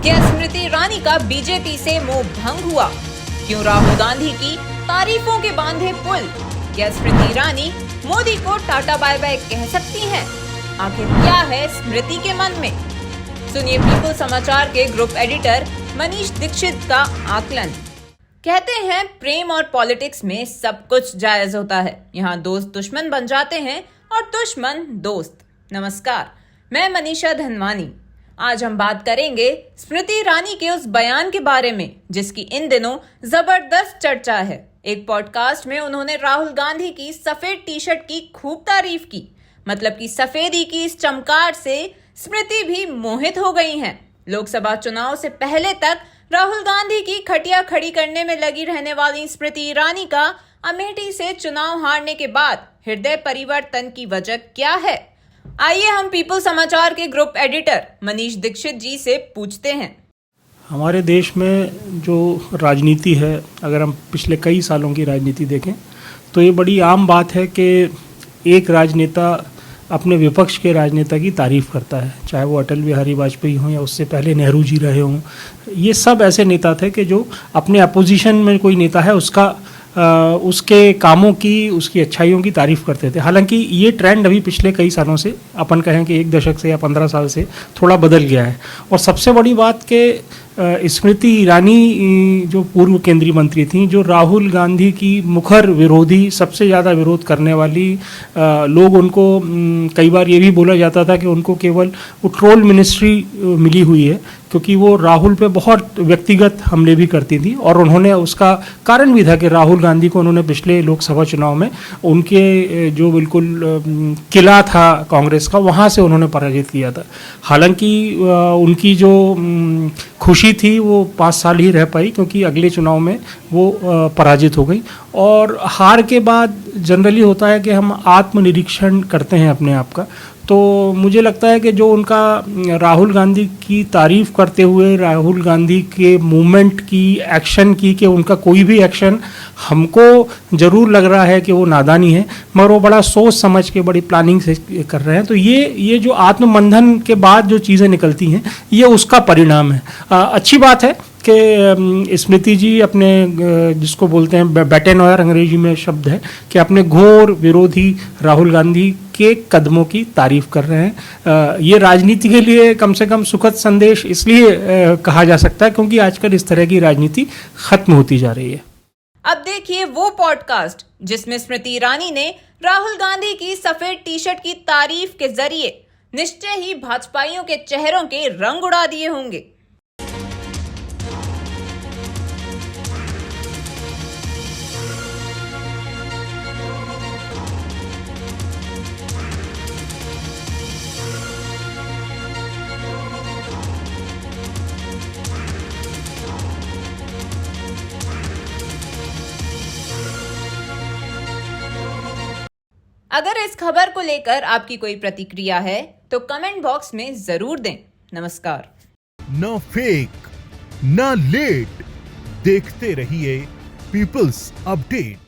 क्या स्मृति ईरानी का बीजेपी से मोह भंग हुआ? क्यों राहुल गांधी की तारीफों के बांधे पुल? क्या स्मृति ईरानी मोदी को टाटा बाय बाय कह सकती हैं? आखिर क्या है स्मृति के मन में? सुनिए पीपल समाचार के ग्रुप एडिटर मनीष दीक्षित का आकलन। कहते हैं प्रेम और पॉलिटिक्स में सब कुछ जायज होता है। यहाँ दोस्त दुश्मन बन जाते हैं और दुश्मन दोस्त। नमस्कार, मैं मनीषा धनवानी। आज हम बात करेंगे स्मृति ईरानी के उस बयान के बारे में जिसकी इन दिनों जबरदस्त चर्चा है। एक पॉडकास्ट में उन्होंने राहुल गांधी की सफेद टी शर्ट की खूब तारीफ की। मतलब कि सफेदी की इस चमकार से स्मृति भी मोहित हो गई हैं। लोकसभा चुनाव से पहले तक राहुल गांधी की खटिया खड़ी करने में लगी रहने वाली स्मृति ईरानी का अमेठी से चुनाव हारने के बाद हृदय परिवर्तन की वजह क्या है? आइए हम पीपल समाचार के ग्रुप एडिटर मनीष दीक्षित जी से पूछते हैं। हमारे देश में जो राजनीति है, अगर हम पिछले कई सालों की राजनीति देखें तो ये बड़ी आम बात है कि एक राजनेता अपने विपक्ष के राजनेता की तारीफ करता है, चाहे वो अटल बिहारी वाजपेयी हों या उससे पहले नेहरू जी रहे हों। ये सब ऐसे नेता थे कि जो अपने अपोजिशन में कोई नेता है उसके कामों की, उसकी अच्छाइयों की तारीफ करते थे। हालांकि ये ट्रेंड अभी पिछले कई सालों से, अपन कहें कि एक दशक से या 15 साल से थोड़ा बदल गया है। और सबसे बड़ी बात कि स्मृति ईरानी जो पूर्व केंद्रीय मंत्री थी, जो राहुल गांधी की मुखर विरोधी, सबसे ज़्यादा विरोध करने वाली, लोग उनको कई बार ये भी बोला जाता था कि उनको केवल वो ट्रोल मिनिस्ट्री मिली हुई है, क्योंकि वो राहुल पे बहुत व्यक्तिगत हमले भी करती थी। और उन्होंने, उसका कारण भी था कि राहुल गांधी को उन्होंने पिछले लोकसभा चुनाव में उनके जो बिल्कुल किला था कांग्रेस का, वहाँ से उन्होंने पराजित किया था। हालांकि उनकी जो खुशी थी वो 5 साल ही रह पाई, क्योंकि अगले चुनाव में वो पराजित हो गई। और हार के बाद जनरली होता है कि हम आत्मनिरीक्षण करते हैं अपने आप का। तो मुझे लगता है कि जो उनका राहुल गांधी की तारीफ करते हुए, राहुल गांधी के मूवमेंट की, एक्शन की, कि उनका कोई भी एक्शन हमको ज़रूर लग रहा है कि वो नादानी है, मगर वो बड़ा सोच समझ के, बड़ी प्लानिंग से कर रहे हैं। तो ये जो आत्ममंथन के बाद जो चीज़ें निकलती हैं, ये उसका परिणाम है। अच्छी बात है कि स्मृति जी अपने, जिसको बोलते हैं बैटेनॉयर अंग्रेजी में शब्द है, कि अपने घोर विरोधी राहुल गांधी के कदमों की तारीफ कर रहे हैं। ये राजनीति के लिए कम से कम सुखद संदेश इसलिए कहा जा सकता है क्योंकि आजकल इस तरह की राजनीति खत्म होती जा रही है। अब देखिए वो पॉडकास्ट जिसमें स्मृति ईरानी ने राहुल गांधी की सफेद टी शर्ट की तारीफ के जरिए निश्चय ही भाजपाइयों के चेहरों के रंग उड़ा दिए होंगे। अगर इस खबर को लेकर आपकी कोई प्रतिक्रिया है तो कमेंट बॉक्स में जरूर दें। नमस्कार। न फेक न लेट, देखते रहिए पीपल्स अपडेट।